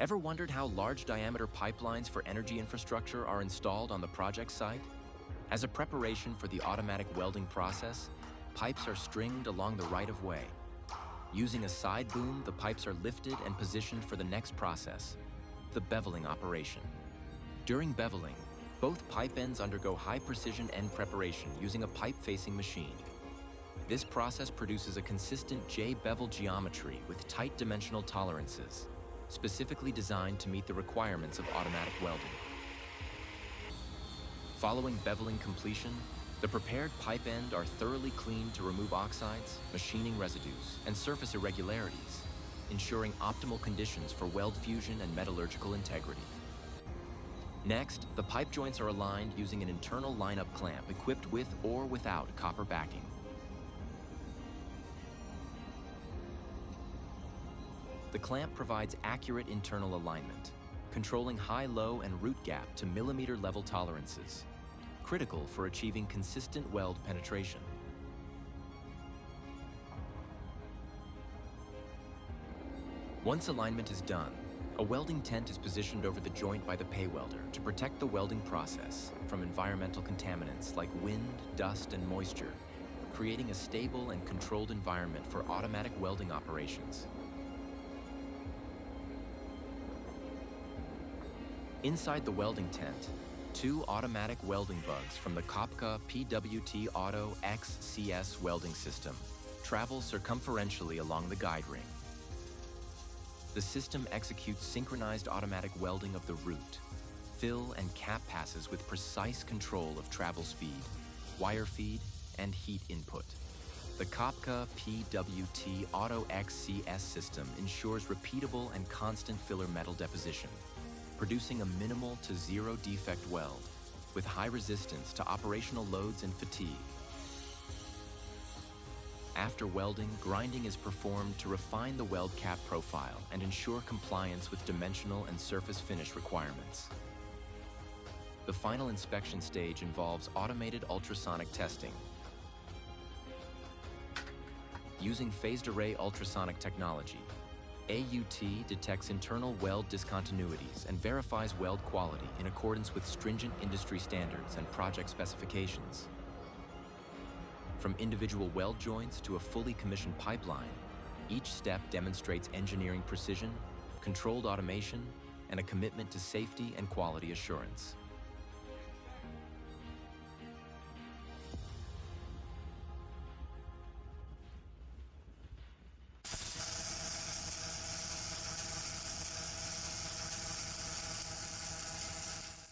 Ever wondered how large diameter pipelines for energy infrastructure are installed on the project site? As a preparation for the automatic welding process, pipes are stringed along the right-of-way. Using a side boom, the pipes are lifted and positioned for the next process, the beveling operation. During beveling, both pipe ends undergo high-precision end preparation using a pipe-facing machine. This process produces a consistent J-bevel geometry with tight dimensional tolerances, specifically designed to meet the requirements of automatic welding. Following beveling completion, the prepared pipe end are thoroughly cleaned to remove oxides, machining residues, and surface irregularities, ensuring optimal conditions for weld fusion and metallurgical integrity. Next, the pipe joints are aligned using an internal line-up clamp equipped with or without copper backing. The clamp provides accurate internal alignment, controlling high-low and root gap to millimeter-level tolerances, critical for achieving consistent weld penetration. Once alignment is done, a welding tent is positioned over the joint by the pay welder to protect the welding process from environmental contaminants like wind, dust, and moisture, creating a stable and controlled environment for automatic welding operations. Inside the welding tent, 2 automatic welding bugs from the Qapqa PWT Auto XCS welding system travel circumferentially along the guide ring. The system executes synchronized automatic welding of the root, fill, and cap passes with precise control of travel speed, wire feed, and heat input. The Qapqa PWT Auto XCS system ensures repeatable and constant filler metal deposition, producing a minimal to zero defect weld with high resistance to operational loads and fatigue. After welding, grinding is performed to refine the weld cap profile and ensure compliance with dimensional and surface finish requirements. The final inspection stage involves automated ultrasonic testing. Using phased array ultrasonic technology, AUT detects internal weld discontinuities and verifies weld quality in accordance with stringent industry standards and project specifications. From individual weld joints to a fully commissioned pipeline, each step demonstrates engineering precision, controlled automation, and a commitment to safety and quality assurance.